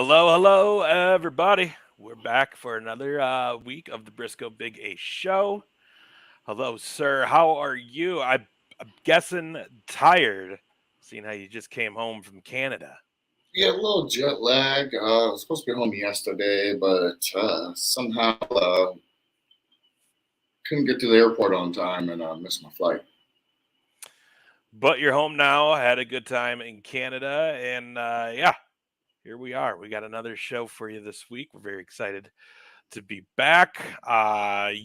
Hello, everybody. We're back for another week of the Brisco Big A show. Hello, sir. How are you? I'm guessing tired, seeing how you just came home from Canada. Yeah, a little jet lag. I was supposed to be home yesterday, but somehow couldn't get to the airport on time and missed my flight. But you're home now. Had a good time in Canada, and yeah, here we are. We got another show for you this week. We're very excited to be back. Again,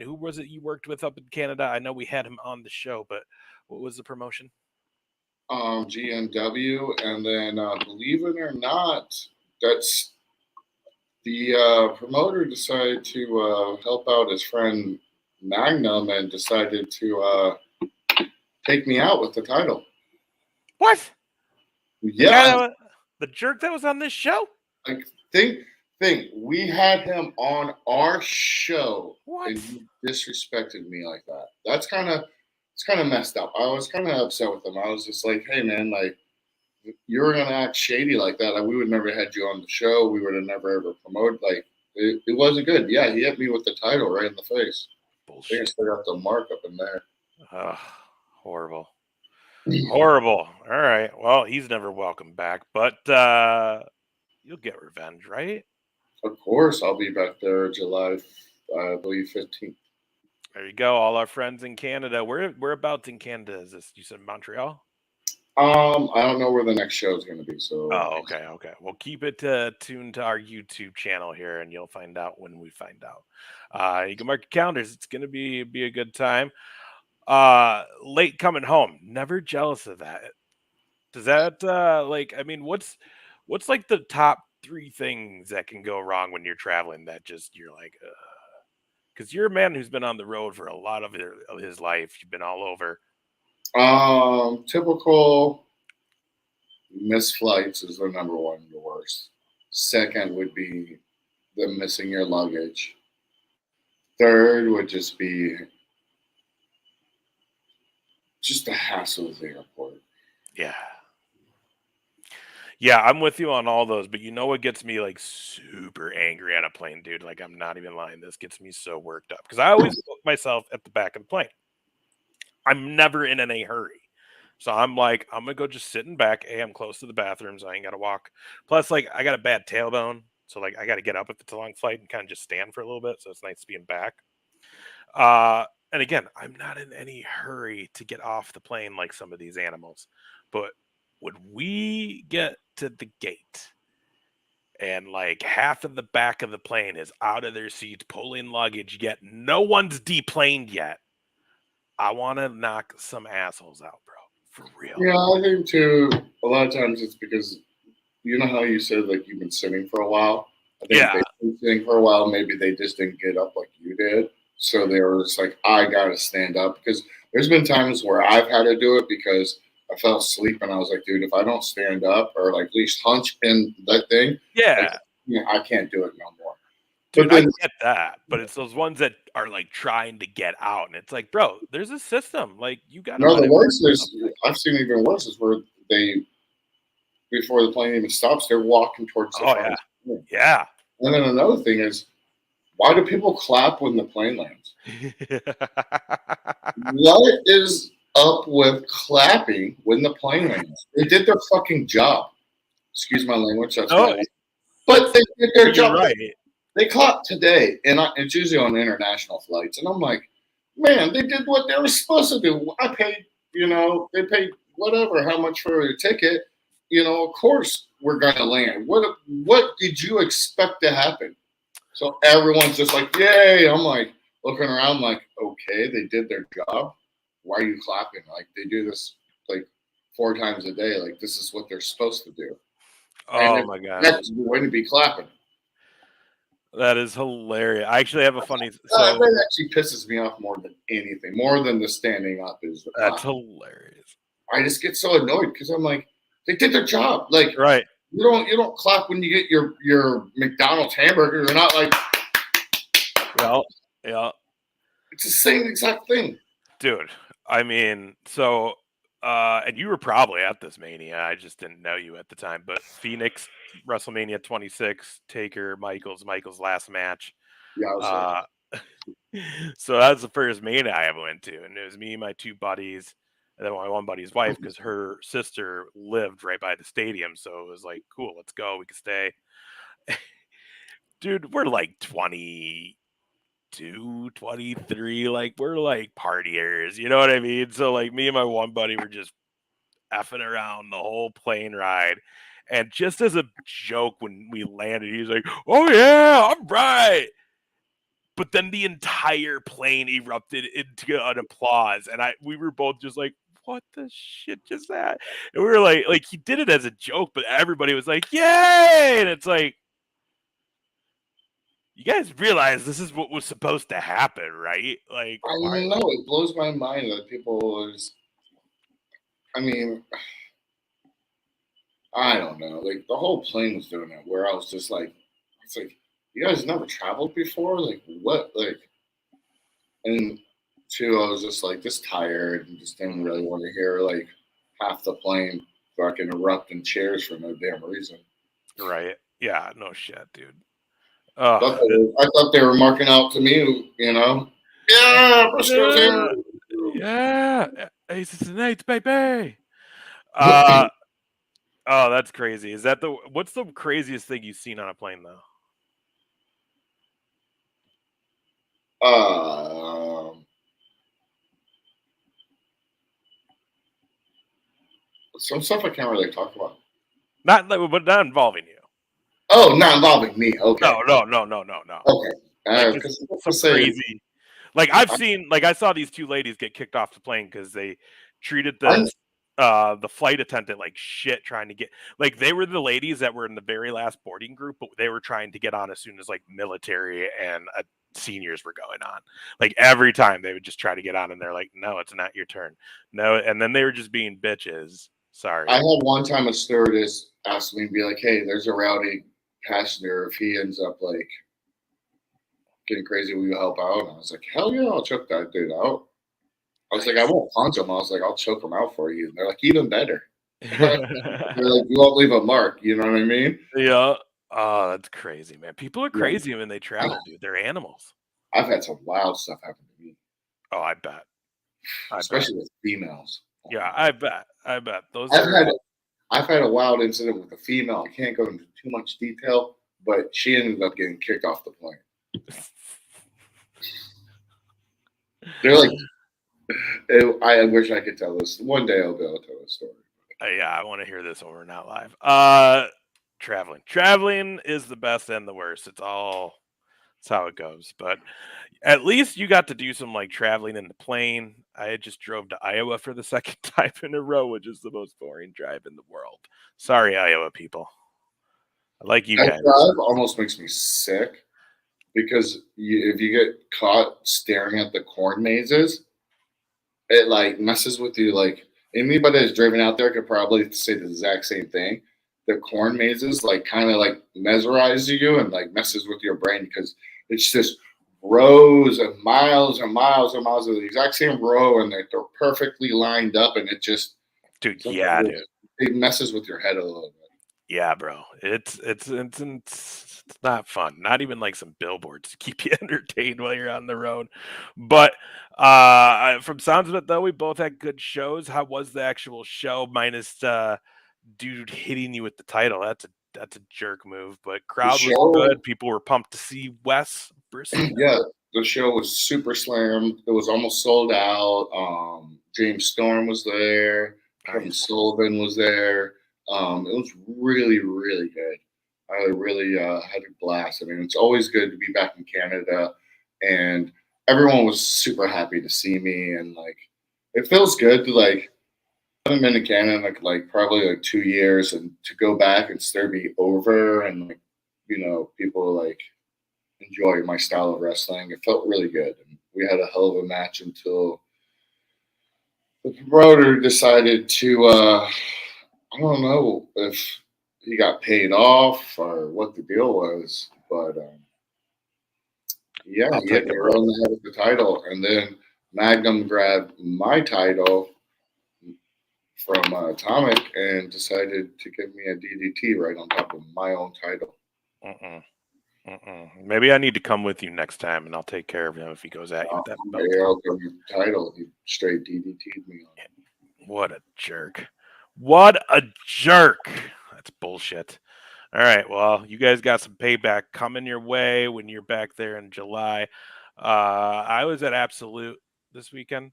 who was it you worked with up in Canada? I know we had him on the show, but what was the promotion? GNW, and then believe it or not, that's the promoter decided to help out his friend Magnum and decided to take me out with the title. What? Yeah, The jerk that was on this show? I think we had him on our show What? and he disrespected me like that. It's kind of messed up. I was kind of upset with him. I was just like, hey man, like you were gonna act shady like that. Like we would never had you on the show. We would have never ever promoted. Like it wasn't good. Yeah, he hit me with the title right in the face. I think I Bullshit. still got the mark up in there. Ugh, horrible. Horrible. All right. Well, he's never welcome back, but you'll get revenge, right? Of course, I'll be back there July, I believe 15th. There you go. All our friends in Canada. Whereabouts in Canada is this? You said Montreal? I don't know where the next show is going to be, so Oh, okay. Well, keep it tuned to our YouTube channel here, and you'll find out when we find out. You can mark your calendars. It's gonna be a good time. Late coming home. Never jealous of that. Does that I mean, what's like the top three things that can go wrong when you're traveling that just you're like, because you're a man who's been on the road for a lot of his life. You've been all over. typical missed flights is the number one, the worst. Second would be the missing your luggage. Third would just be just the hassle of the airport. Yeah. Yeah, I'm with you on all those, but you know what gets me like super angry on a plane, dude? Like I'm not even lying. This gets me so worked up because I always put myself at the back of the plane. I'm never in any hurry. So I'm like, I'm gonna go just sitting back. Hey, I'm close to the bathrooms. I ain't gotta walk. Plus, like, I got a bad tailbone, so like I gotta get up if it's a long flight and kind of just stand for a little bit. So it's nice being back. Uh, and again, I'm not in any hurry to get off the plane like some of these animals. But when we get to the gate and like half of the back of the plane is out of their seats pulling luggage, yet no one's deplaned yet, I want to knock some assholes out, bro. For real. Yeah, I think too. A lot of times it's because you know how you said like you've been sitting for a while. I think Yeah. they've been sitting for a while. Maybe they just didn't get up like you did, so they were just like, I gotta stand up because there's been times where I've had to do it because I fell asleep and I was like, dude, if I don't stand up or like at least hunch in that thing, like Yeah. I can't do it no more. Dude, But I then get that, but it's those ones that are like trying to get out, and it's like, bro, there's a system. Like, you got to no, let the it work worst at some is point. I've seen even worse is where they before the plane even stops, they're walking towards the Oh front. yeah, yeah. And then another thing is, why do people clap when the plane lands? What is up with clapping when the plane lands? They did their fucking job. Excuse my language, that's No, wrong. But they did their you're job. right. They clapped today, and it's usually on international flights. And I'm like, man, they did what they were supposed to do. I paid, they paid whatever, how much for a ticket. Of course we're gonna land. What did you expect to happen? So everyone's just like, yay. I'm like looking around like, okay, they did their job. Why are you clapping? Like they do this like 4 times a day. Like this is what they're supposed to do. And Oh it's my god, next going to be clapping. that is hilarious. I actually have a funny. So That actually pisses me off more than anything. More than the standing up is the that's clapping. hilarious. I just get so annoyed because I'm like, they did their job. Like Right. you don't clap when you get your McDonald's hamburger. You're not like Yeah. Yeah. it's the same exact thing. Dude. I mean, so And you were probably at this Mania. I just didn't know you at the time. But Phoenix, WrestleMania 26, Taker, Michael's last match. Yeah, I was there. Uh, so that was the first Mania I ever went to, and it was me, my two buddies, and then my one buddy's wife, because her sister lived right by the stadium. So it was like, cool, let's go. We could stay. Dude, we're like 22, 23. Like, we're like partiers. You know what I mean? So, like, me and my one buddy were just effing around the whole plane ride. And just as a joke, when we landed, he was like, "Oh yeah, I'm right." But then the entire plane erupted into an applause, and we were both just like, "What the shit just that?" And we were like he did it as a joke, but everybody was like, "Yay!" And it's like, you guys realize this is what was supposed to happen, right? Like, I why? don't know. It blows my mind that people was. I mean, I don't know. Like the whole plane was doing it, where I was just like, it's like you guys never traveled before. Like what? Like and two, I was just like just tired and just didn't really want to hear like half the plane fucking erupting cheers for no damn reason. Right? Yeah, no shit, dude. I thought they were marking out to me, Yeah, Brisco's Yeah, here. yeah, Aces and Eights, baby. Uh, oh, that's crazy. Is that what's the craziest thing you've seen on a plane though? um, some stuff I can't really talk about. But not involving you. Oh, not involving me. Okay, No. okay. Like just Because some say crazy. Like I saw these two ladies get kicked off the plane because they treated I, the flight attendant like shit, trying to get, like, they were the ladies that were in the very last boarding group, but they were trying to get on as soon as like military and seniors were going on. Like every time they would just try to get on, and they're like, "No, it's not your turn." No, and then they were just being bitches. I Sorry. had one time a stewardess asked me to be like, "Hey, there's a rowdy passenger. If he ends up like getting crazy, will you help out?" And I was like, "Hell yeah, I'll choke that dude out." I was like, "I Nice. won't punch him." I was like, "I'll choke him out for you." And they're like, "Even better." They're like, "You won't leave a mark." You know what I mean? Yeah. Oh, that's crazy, man. People are Yeah. crazy when they travel, dude. They're animals. I've had some wild stuff happen to me, Oh, I bet. I bet. especially with females. Oh Yeah, my! I bet. I bet. Those I've are had I've had a wild incident with a female. I can't go into too much detail, but she ended up getting kicked off the plane. They're like, I wish I could tell this. One day I'll be able to tell this story. yeah, I want to hear this when we're not live. Traveling. Traveling is the best and the worst. It's how it goes. But at least you got to do some like traveling in the plane. I just drove to Iowa for the second time in a row, which is the most boring drive in the world. Sorry, Iowa people. I like you That guys. drive almost makes me sick because if you get caught staring at the corn mazes, it like messes with you. Like anybody that's driven out there could probably say the exact same thing. The corn mazes like kind of like mesmerize you and like messes with your brain because it's just rows and miles and miles and miles of the exact same row and they're perfectly lined up and it just Dude, yeah, sometimes dude. it messes with your head a little bit. Yeah, bro. It's not fun. Not even like some billboards to keep you entertained while you're on the road. But from sounds of it though, we both had good shows. How was the actual show minus dude hitting you with the title? That's a jerk move, but The crowd was show, good. People were pumped to see Wes Brisco. yeah, the show was super slammed. It was almost sold out. James Storm was there. Kevin Nice. Sullivan was there. It was really, really good. I really had a blast. I mean, it's always good to be back in Canada, and everyone was super happy to see me. And like, it feels good to like. I haven't been to Canada in like probably like 2 years, and to go back and still be over, and like, people like enjoy my style of wrestling. It felt really good. And we had a hell of a match until the promoter decided to, I don't know if he got paid off or what the deal was, but yeah, I'll he hit take me a right break. on the head with the title. And then Magnum grabbed my title from Atomic and decided to give me a DDT right on top of my own title. Mm-mm. Maybe I need to come with you next time, and I'll take care of him if he goes at you with that belt. Title, he straight DDT'd me on it. What a jerk! What a jerk! That's bullshit. All right, well, you guys got some payback coming your way when you're back there in July. I was at Absolute this weekend.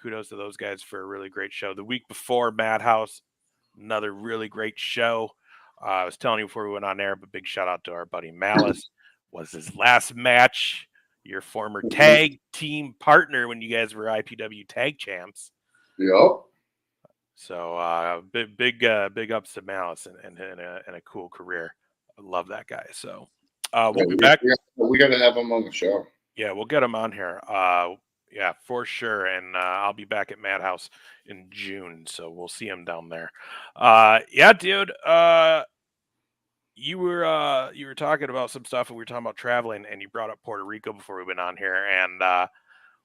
Kudos to those guys for a really great show. The week before, Madhouse, another really great show. I was telling you before we went on air, but big shout out to our buddy Malice. Was his last match, your former tag team partner when you guys were IPW tag champs. Yep. So big ups to Malice and a cool career. I love that guy. So we'll be back. We got to have him on the show. Yeah, we'll get him on here. Yeah, for sure. And I'll be back at Madhouse in June, so we'll see him down there. Yeah, dude. You were talking about some stuff, and we were talking about traveling, and you brought up Puerto Rico before we went on here, and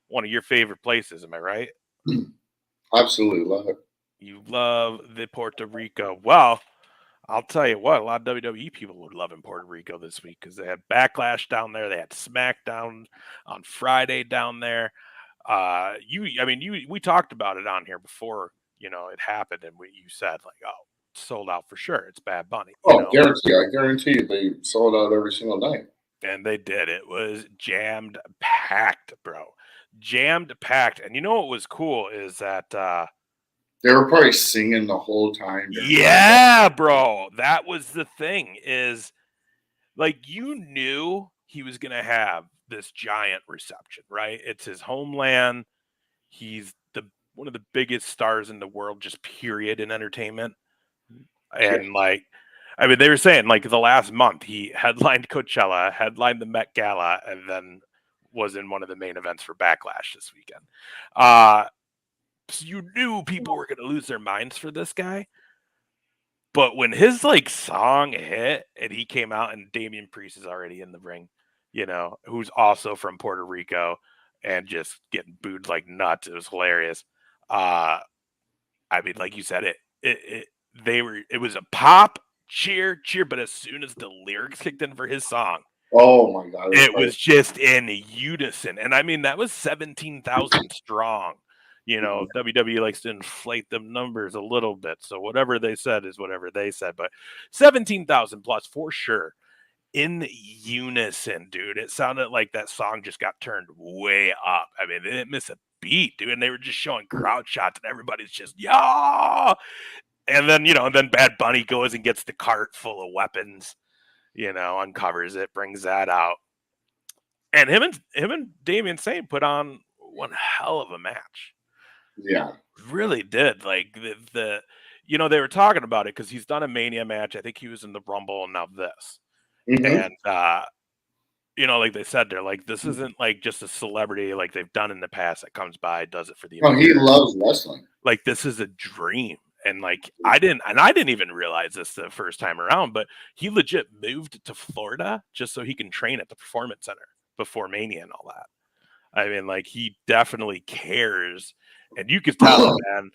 one of your favorite places. Am I right? Absolutely love it. You love the Puerto Rico. Well, I'll tell you what, a lot of WWE people would love in Puerto Rico this week because they had Backlash down there, they had SmackDown on Friday down there. We talked about it on here before, it happened, and you said like, oh, sold out for sure. It's Bad Bunny. I guarantee you, they sold out every single night. And they did. It was jammed packed, bro. Jammed packed. And you know what was cool is that they were probably singing the whole time. Yeah, bro. That was the thing is like you knew he was going to have this giant reception, right? It's his homeland. He's one of the biggest stars in the world, just period, in entertainment. And they were saying like the last month he headlined Coachella, headlined the Met Gala, and then was in one of the main events for Backlash this weekend. So you knew people were going to lose their minds for this guy. But when his song hit and he came out and Damian Priest is already in the ring, who's also from Puerto Rico and just getting booed like nuts. It was hilarious. Like you said, it was a pop, cheer, but as soon as the lyrics kicked in for his song, oh my God, it was just in unison. And that was 17,000 strong. WWE likes to inflate them numbers a little bit. So whatever they said is whatever they said. But 17,000 plus for sure in unison, dude. It sounded like that song just got turned way up. They didn't miss a beat, dude. And they were just showing crowd shots and everybody's just, yeah. And then, then Bad Bunny goes and gets the cart full of weapons, uncovers it, brings that out. And him and Damian Saint put on one hell of a match. Yeah, really did. Like the they were talking about it because he's done a Mania match. I think he was in the Rumble and now this. And like they said, they're like, this isn't like just a celebrity like they've done in the past that comes by, does it for the he loves wrestling. Like this is a dream. And I didn't even realize this the first time around, but he legit moved to Florida just so he can train at the Performance Center before Mania and all that. He definitely cares, and you could tell, man.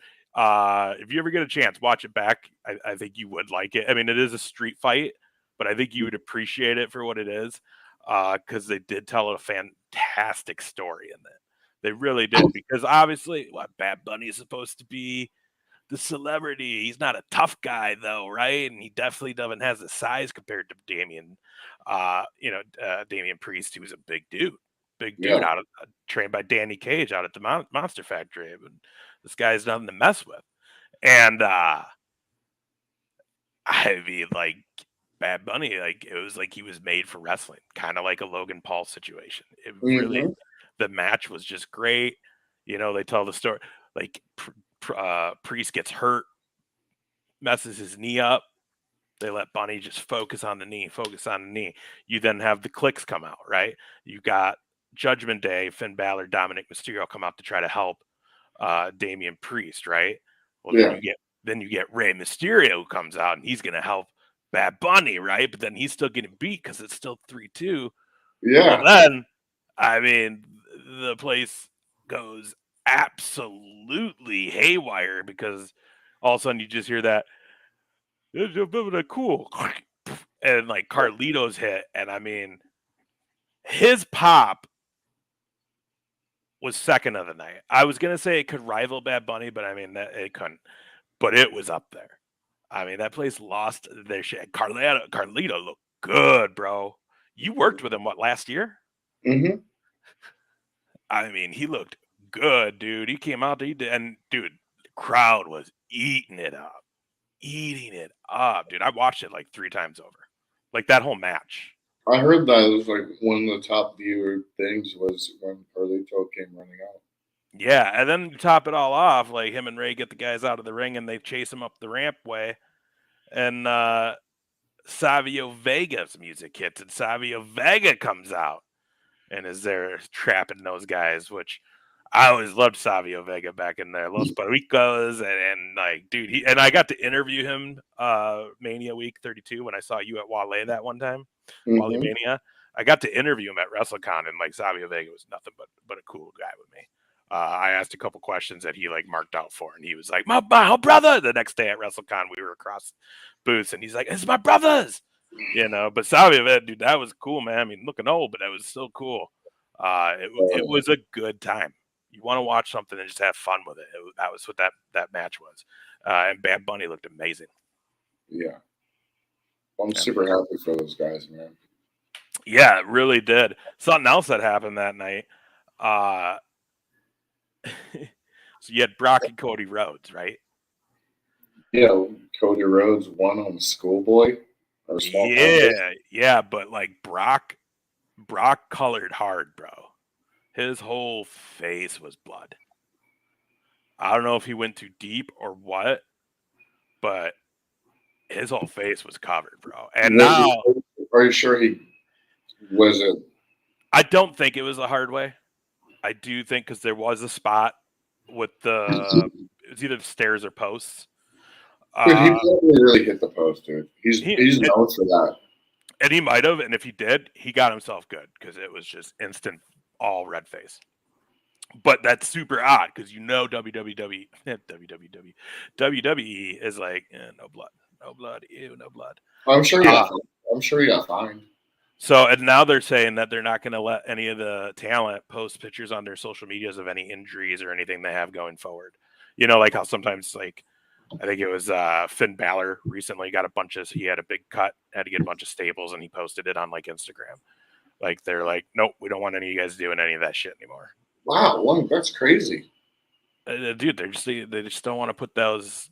If you ever get a chance, watch it back. I think you would like it. It is a street fight, but I think you would appreciate it for what it is, because they did tell a fantastic story in it. They really did, because obviously, what Bad Bunny is supposed to be the celebrity. He's not a tough guy though, right? And he definitely doesn't has the size compared to Damian. Damian Priest, who's a big dude. Big dude out of trained by Danny Cage out at the Monster Factory. And this guy's nothing to mess with. And Bad Bunny, it was like he was made for wrestling, kind of like a Logan Paul situation. It really, the match was just great. They tell the story Priest gets hurt, messes his knee up. They let Bunny just focus on the knee. You then have the clicks come out, right? You got Judgment Day, Finn Balor, Dominic Mysterio come out to try to help Damian Priest, right? Well, then you get Rey Mysterio who comes out and he's going to help Bad Bunny, right? But then he's still getting beat because it's still 3-2. Yeah. Well, then, the place goes absolutely haywire because all of a sudden you just hear that, it's a bit of a cool, and like Carlito's hit, and I mean, his pop was second of the night. I was gonna say it could rival Bad Bunny, but I mean that it couldn't. But it was up there. I mean, that place lost their shit. Carlito looked good, bro. You worked with him what, last year? Mm-hmm. I mean, he looked good, dude. He came out, and dude, the crowd was eating it up, dude. I watched it like 3 times over, like that whole match. I heard that it was like one of the top viewer things was when Carlito came running out. Yeah, and then to top it all off, like him and Ray get the guys out of the ring and they chase him up the rampway, and Savio Vega's music hits, and Savio Vega comes out and is there trapping those guys, which I always loved Savio Vega back in there, Los Pericos, and like, dude, I got to interview him Mania Week 32 when I saw you at Wale that one time, Wale Mm-hmm. Mania. I got to interview him at WrestleCon, and like Savio Vega was nothing but a cool guy with me. I asked a couple questions that he like marked out for, and he was like, "My brother." The next day at WrestleCon, we were across booths, and he's like, "It's my brothers," you know. But Savio Vega, dude, that was cool, man. I mean, looking old, but that was still cool. It was a good time. You want to watch something and just have fun with it. That was what that match was. And Bad Bunny looked amazing. Yeah, I'm I super mean, happy for those guys, man. yeah, it really did. Something else that happened that night. Uh, so you had Brock and Cody Rhodes, right? Yeah, Cody Rhodes won on Schoolboy or Small Contest. Yeah, but like Brock colored hard, bro. His whole face was blood. I don't know if he went too deep or what, but his whole face was covered, bro. And now Are you sure he was it? I don't think it was the hard way. I do think because there was a spot with it was either stairs or posts. Dude, he Uh, probably really hit the post, dude. he He's known for that. and he might have, and if he did, he got himself good because it was just instant all red face. But that's super odd because WWE is like no blood, ew, no blood. I'm sure he Uh, got. I'm sure he got fined. So and now they're saying that they're not going to let any of the talent post pictures on their social medias of any injuries or anything they have going forward. You know, like how sometimes like I think it was Finn Balor recently got he had a big cut, had to get a bunch of staples, and he posted it on like Instagram. Like they're like, nope, we don't want any of you guys doing any of that shit anymore. Wow, that's crazy. Dude, they just don't want to put those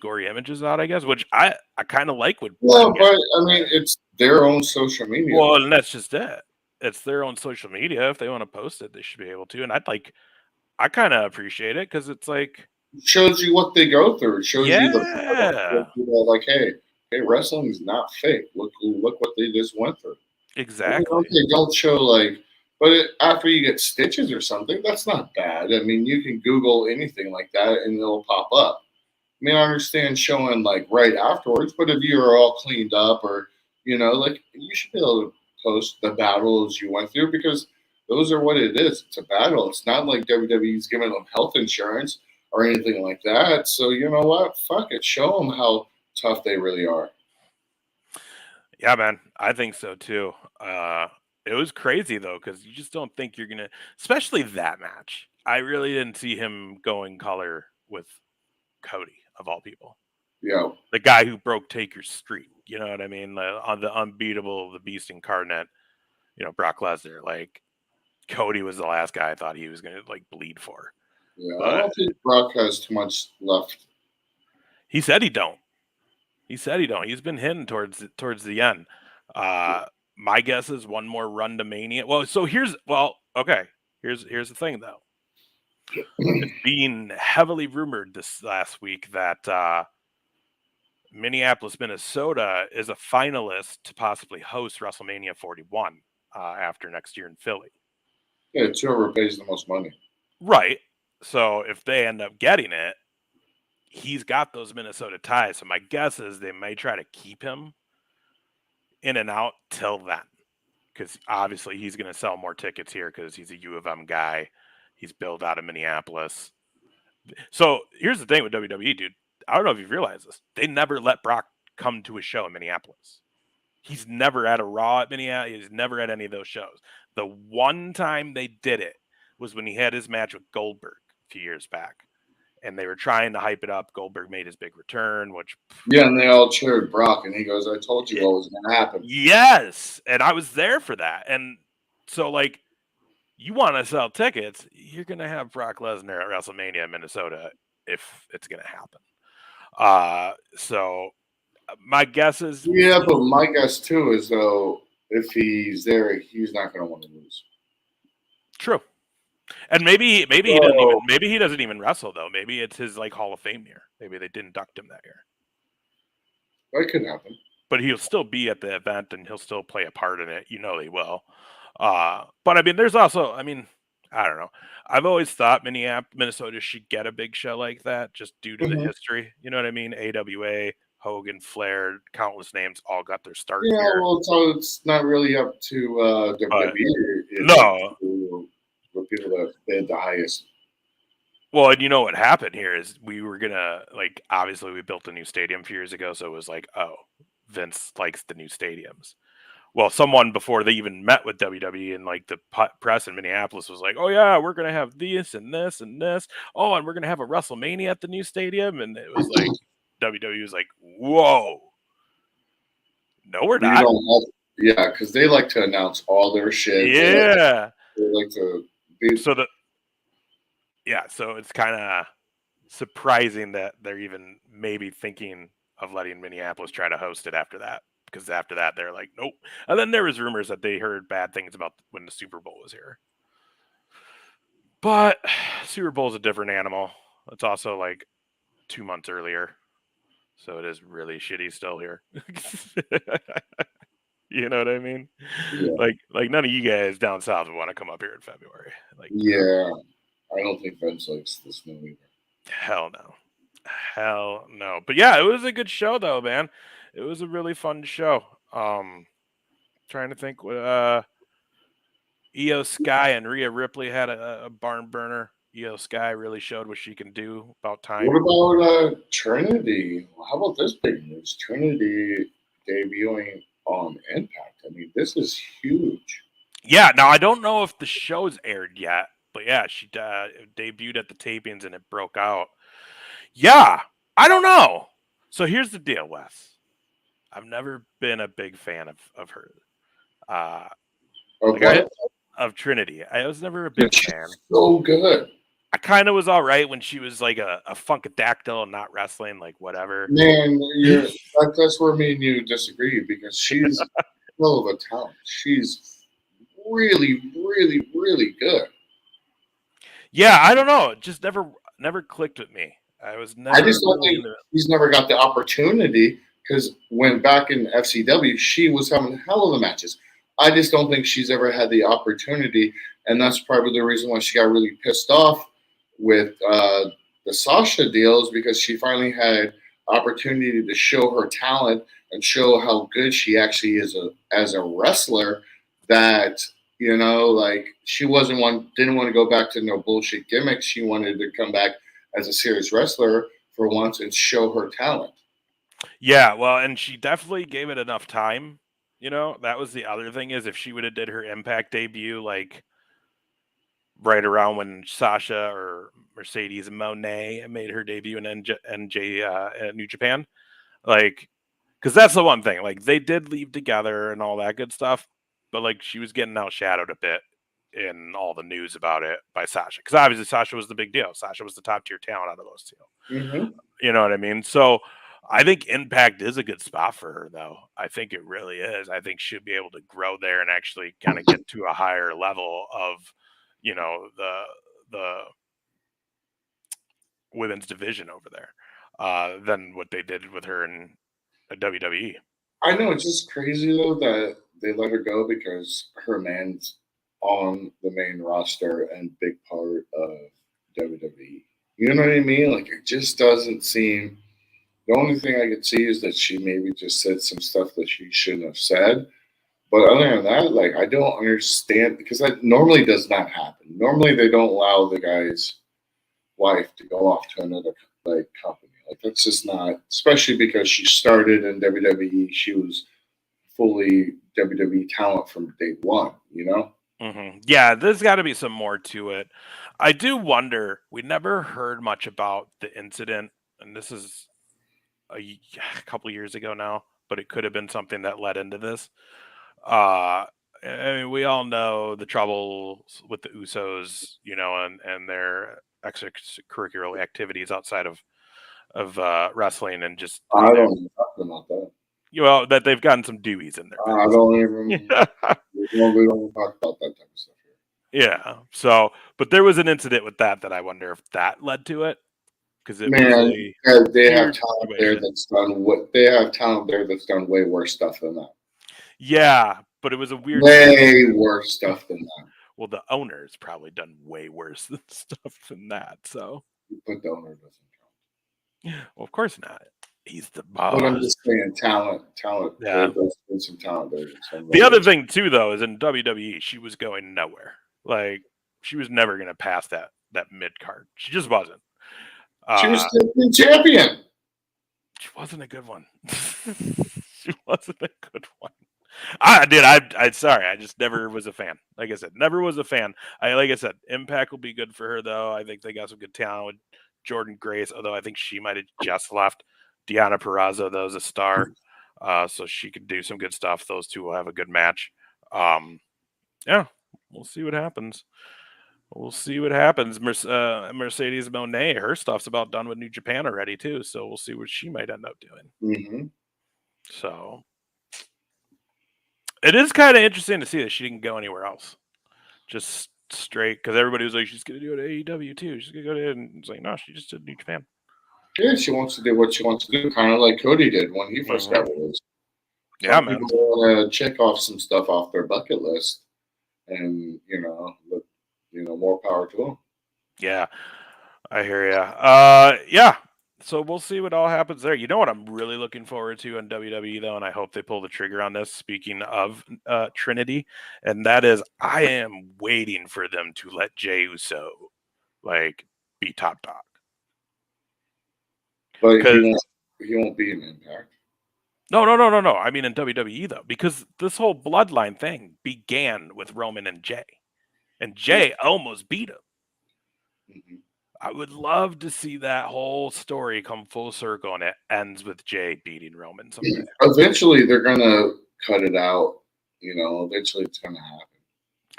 gory images out, I guess, which I kind of like with Yeah, them. but I mean, it's their own social media. Well, and that's just it. It's their own social media. If they want to post it, they should be able to. And I kind of appreciate it because it's like, It shows you what they go through. It shows you the yeah, like, hey, wrestling is not fake. Look what they just went through. I mean, exactly. okay, don't show like, but after you get stitches or something, that's not bad. I mean, you can Google anything like that and it'll pop up. I mean, I understand showing like right afterwards, but if you're all cleaned up or like you should be able to post the battles you went through because those are what it is. It's a battle. It's not like WWE's giving them health insurance or anything like that. So you know what? Fuck it. Show them how tough they really are. Yeah, man. I think so too. It was crazy though, because you just don't think you're gonna, especially that match. I really didn't see him going color with Cody of all people, Yeah, the guy who broke Taker's streak. You know what I mean? On the unbeatable, the Beast incarnate. You know, Brock Lesnar. Like Cody was the last guy I thought he was gonna like bleed for, yeah. I but don't think Brock has too much left. he said he don't. He said he don't. He's been hitting towards the end. Uh, my guess is one more run to Mania. Well, so okay. Here's the thing though. It's being heavily rumored this last week that Minneapolis, Minnesota is a finalist to possibly host WrestleMania 41 after next year in Philly. Yeah, it's whoever pays the most money. Right. So if they end up getting it, he's got those Minnesota ties. So my guess is they may try to keep him in and out till then. Because obviously he's going to sell more tickets here because he's a U of M guy. He's built out of Minneapolis. So here's the thing with WWE, dude. I don't know if you realize this. They never let Brock come to a show in Minneapolis. He's never at a Raw at Minneapolis. He's never at any of those shows. The one time they did it was when he had his match with Goldberg a few years back. And they were trying to hype it up. Goldberg made his big return, which... Yeah, and they all cheered Brock, and he goes, I told you what was going to happen. Yes, and I was there for that. And so, like, you want to sell tickets, you're going to have Brock Lesnar at WrestleMania in Minnesota if it's going to happen. So my guess is... Yeah, but my guess, too, is, though, if he's there, he's not going to want to lose. True. And maybe he doesn't even wrestle, though. Maybe it's his, like, Hall of Fame year. Maybe they didn't induct him that year. That could happen. But he'll still be at the event, and he'll still play a part in it. You know he will. But, I mean, there's also... I mean, I don't know. I've always thought Minnesota should get a big show like that just due to the history. You know what I mean? AWA... Hogan, Flair, countless names all got their start here. Yeah, well, so it's not really up to WWE. No. The people that bid the highest. Well, and you know what happened here is we were going to, like, obviously we built a new stadium a few years ago, so it was like, oh, Vince likes the new stadiums. Well, someone before they even met with WWE and, like, the press in Minneapolis was like, oh, yeah, we're going to have this and this and this. Oh, and we're going to have a WrestleMania at the new stadium. And it was like... WWE was like, whoa. No, we're not. Yeah, because they like to announce all their shit. Yeah. They like to be... So it's kind of surprising that they're even maybe thinking of letting Minneapolis try to host it after that. Because after that, they're like, nope. And then there was rumors that they heard bad things about when the Super Bowl was here. But Super Bowl is a different animal. It's also like 2 months earlier. So it is really shitty still here. You know what I mean? Yeah. Like none of you guys down south would want to come up here in February. Like, yeah, I don't think Vince likes this movie. Hell no. But yeah, it was a good show though, man. It was a really fun show. Trying to think what Io Sky and Rhea Ripley had a barn burner. Io Sky really showed what she can do about time. What about Trinity? How about this big news? Trinity debuting on Impact. I mean, this is huge. Yeah, now I don't know if the show's aired yet, but yeah, she debuted at the tapings and it broke out. Yeah, I don't know. So here's the deal, Wes. I've never been a big fan of her. Of Trinity. I was never a big fan. So good. I kind of was all right when she was like a funkadactyl and not wrestling, like whatever. Man, that's where me and you disagree because she's full of a talent. She's really, really, really good. Yeah, I don't know. It just never clicked with me. I just don't think she's never got the opportunity because when back in FCW, she was having hell of the matches. I just don't think she's ever had the opportunity, and that's probably the reason why she got really pissed off with the Sasha deals because she finally had opportunity to show her talent and show how good she actually is as a wrestler. That like she didn't want to go back to no bullshit gimmicks. She wanted to come back as a serious wrestler for once and show her talent. Yeah, well, and she definitely gave it enough time. That was the other thing is if she would have did her Impact debut like right around when Sasha or Mercedes Moné made her debut in NJ New Japan, like, because that's the one thing. Like they did leave together and all that good stuff, but like she was getting outshadowed a bit in all the news about it by Sasha, because obviously Sasha was the big deal. Sasha was the top tier talent out of those two. Mm-hmm. You know what I mean? So I think Impact is a good spot for her, though. I think it really is. I think she'll be able to grow there and actually kind of get to a higher level of, the women's division over there than what they did with her in WWE. I know it's just crazy though that they let her go because her man's on the main roster and big part of WWE. You know what I mean? Like it just doesn't seem. The only thing I could see is that she maybe just said some stuff that she shouldn't have said. But other than that, like I don't understand because that normally does not happen. Normally they don't allow the guy's wife to go off to another company Like that's just not, especially because she started in WWE. She was fully WWE talent from day one. You know. Yeah, there's got to be some more to it. I do wonder. We never heard much about the incident, and this is a couple years ago now, but it could have been something that led into this. Uh, I mean, we all know the troubles with the Usos, and their extracurricular activities outside of wrestling, and just I they're don't even talk about that. that they've gotten some doobies in their I past. don't even. We don't talk about that type of stuff Yeah. So, but there was an incident with that I wonder if that led to it because it here. was Man, a they have weird talent there situation. that's done what they have talent there that's done way worse stuff than that. Yeah, but it was a weird Way situation. worse stuff than that. Well, the owner's probably done way worse than stuff than that. So, But the owner doesn't count. well, of course not. He's the But I'm boss. just saying, talent. Yeah. There's been some talent there that's done way The other worse. thing too, though, is in WWE, she was going nowhere. Like she was never going to pass that mid card. She just wasn't. She was Uh, the champion. she wasn't a good one. She wasn't a good one. I sorry. I just never was a fan. Like I said, never was a fan. Like I said, Impact will be good for her though. I think they got some good talent with Jordan Grace, although I think she might have just left. Deanna Perrazzo, though, is a star, so she could do some good stuff. Those two will have a good match. Um, yeah, we'll see what happens. We'll see what happens. Mercedes Monet, her stuff's about done with New Japan already too, so we'll see what she might end up doing. Mm-hmm. So it is kind of interesting to see that she didn't go anywhere else. Just straight because everybody was like, she's gonna do it at AEW too. She's gonna go to it, and it's like, no, she just did New Japan. Yeah, she wants to do what she wants to do, kind of like Cody did when he first got Mm-hmm. released. Yeah, Some man. people want to check off some stuff off their bucket list, and look, more power to them. Yeah, I hear ya. Yeah. So we'll see what all happens there. You know what I'm really looking forward to in WWE though, and I hope they pull the trigger on this. Speaking of Trinity, and that is, I am waiting for them to let Jey Uso like be top dog But he because won't. He won't be an Impact. no. I mean in WWE though, because this whole bloodline thing began with Roman and Jey, and Jey almost beat him. Mm-hmm. I would love to see that whole story come full circle and it ends with Jey beating Roman someday. Eventually, they're gonna cut it out. Eventually, it's gonna happen.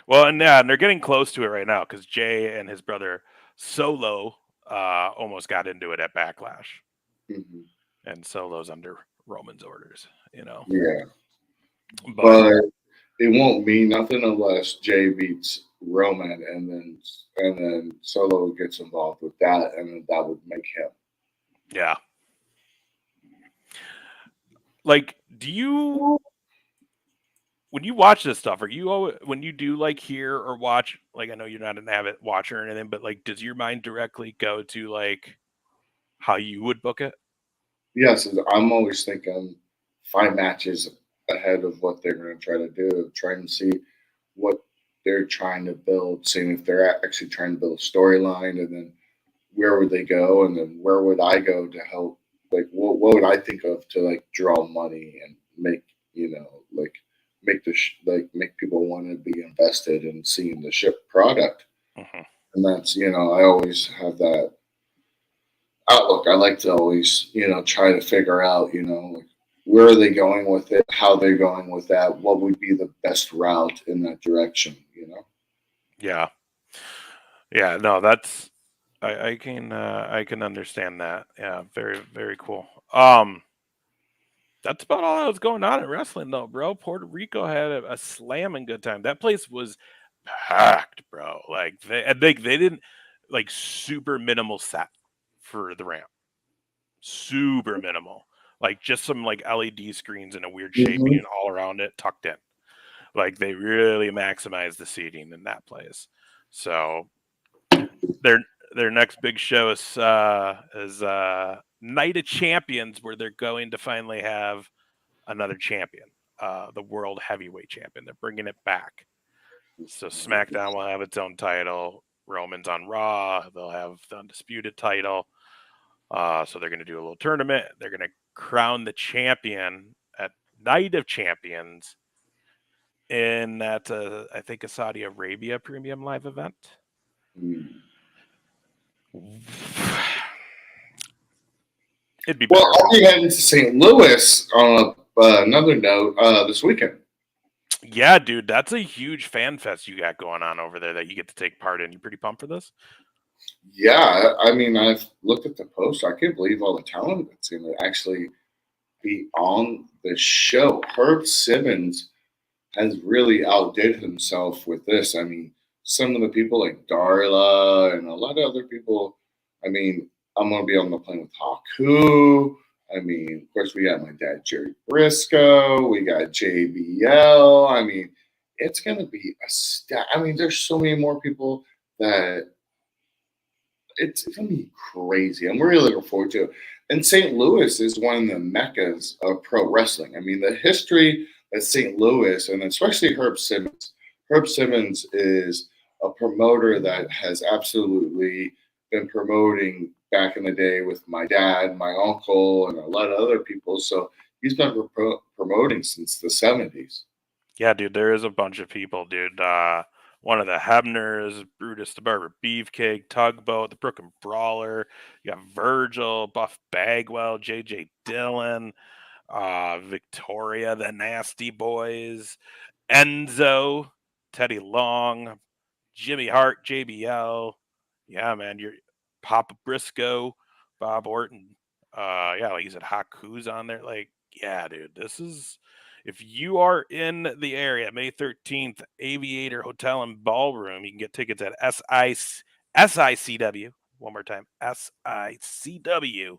Well, and they're getting close to it right now because Jey and his brother Solo almost got into it at Backlash, Mm-hmm. and Solo's under Roman's orders. Yeah, But but it won't mean nothing unless Jay beats Roman, and then Solo gets involved with that, and then that would make him. yeah, like, do you when you watch this stuff, when you do like hear or watch, like I know you're not an avid watcher or anything, but like, does your mind directly go to like how you would book it? Yes, I'm always thinking 5 matches ahead of what they're going to try to do, trying to see what they're trying to build, seeing if they're actually trying to build a storyline, and then where would they go, and then where would I go to help? Like, what would I think of to like draw money and make like make people want to be invested in seeing the ship product, Hmm. and that's I always have that outlook. I like to always, try to figure out, like where are they going with it, how they're going with that, what would be the best route in that direction. Yeah, yeah. No, that's I can understand that. Yeah, very very cool. That's about all that was going on in wrestling though, bro. Puerto Rico had a slamming good time. That place was packed, bro. Like they didn't like super minimal set for the ramp. Super minimal. Like just some like LED screens and a weird Hmm. shaping all around it tucked in. Like they really maximized the seating in that place. So their their next big show is Night of Champions, where they're going to finally have another champion, the world heavyweight champion. They're bringing it back. So SmackDown will have its own title. Roman's on Raw. They'll have the undisputed title. So they're going to do a little tournament. They're going to crown the champion at Night of Champions in that, I think, a Saudi Arabia premium live event. It'd be Well, better. I'll be heading to St. Louis on another note this weekend. Yeah, dude, that's a huge fan fest you got going on over there that you get to take part in. You pretty pumped for this? Yeah, I mean, I've looked at the poster. I can't believe all the talent that's going to actually be on the show. Herb Simmons has really outdid himself with this. I mean, some of the people like Darla and a lot of other people. I mean, I'm going to be on the plane with Haku. I mean, of course, we got my dad, Jerry Brisco. We got JBL. I mean, it's going to be a stat. I mean, there's so many more people that it's going to be crazy. I'm really looking forward to it. And St. Louis is one of the meccas of pro wrestling. I mean, the history at St. Louis, and especially Herb Simmons. Herb Simmons is a promoter that has absolutely been promoting back in the day with my dad, my uncle, and a lot of other people. So he's been promoting since the 70s. Yeah, dude, there is a bunch of people, dude. One of the Hebners, Brutus the Barber Beefcake, Tugboat, the Brooklyn Brawler. You got Virgil, Buff Bagwell, JJ Dillon, Victoria, the Nasty Boys, Enzo, Teddy Long, Jimmy Hart, JBL. Yeah, man, you're Papa Brisco, Bob Orton. Yeah, like you said, Haku's on there. Like, yeah, dude, this is if you are in the area, May 13th, Aviator Hotel and Ballroom, you can get tickets at SICW. One more time, SICW.org.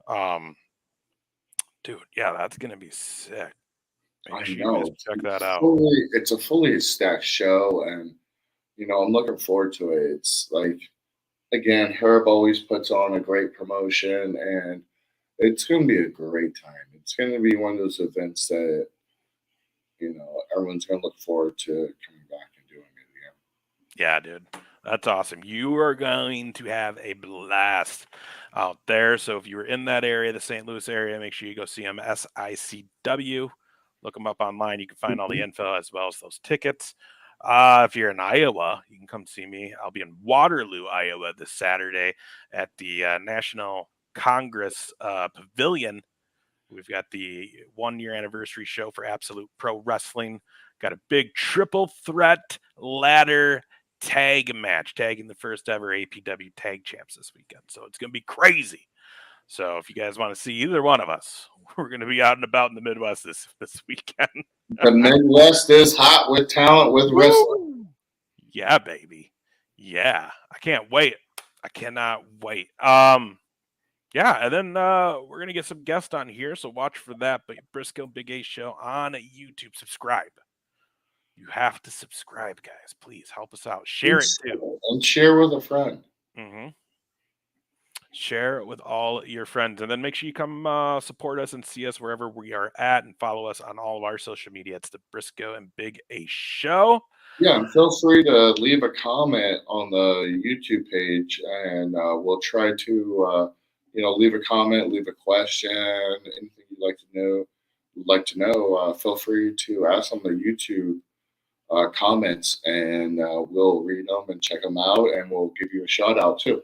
Um, dude, yeah, that's gonna be sick. Make I sure you guys know check that out. it's a fully stacked show, and I'm looking forward to it. It's like again, Herb always puts on a great promotion, and it's going to be a great time. It's going to be one of those events that everyone's going to look forward to coming back and doing it again. Yeah, dude. That's awesome. You are going to have a blast out there. So if you were in that area, the St. Louis area, make sure you go see them. SICW. Look them up online. You can find all the info as well as those tickets. If you're in Iowa, you can come see me. I'll be in Waterloo, Iowa this Saturday at the National Congress Pavilion. We've got the 1-year anniversary show for Absolute Pro Wrestling. Got a big triple threat ladder tag match, tagging the first ever APW tag champs this weekend. So it's going to be crazy. So if you guys want to see either one of us, we're going to be out and about in the Midwest this weekend. The Midwest is hot with talent with wrestling. Yeah, baby. Yeah. I can't wait. I cannot wait. Yeah, and then we're gonna get some guests on here, so watch for that. But Brisco Big A Show on YouTube. Subscribe. You have to subscribe, guys. Please help us out. Share it too. And share with a friend. Mm-hmm. Share it with all your friends, and then make sure you come support us and see us wherever we are at, and follow us on all of our social media. It's the Brisco and Big A Show. Yeah, and feel free to leave a comment on the YouTube page, and we'll try to, leave a comment, leave a question, anything you'd like to know. Feel free to ask on the YouTube comments, and we'll read them and check them out, and we'll give you a shout out too.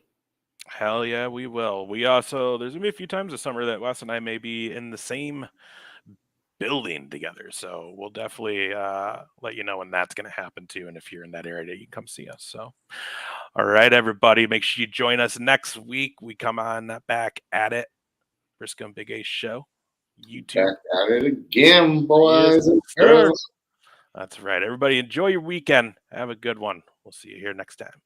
Hell yeah, we will. We also there's gonna be a few times this summer that Wes and I may be in the same building together. So we'll definitely let you know when that's going to happen too. And if you're in that area, you can come see us. So, all right, everybody, make sure you join us next week. We come on back at it. Brisco and Big A Show. YouTube. Back at it again, boys and Yes, girls. that's right. Everybody, enjoy your weekend. Have a good one. We'll see you here next time.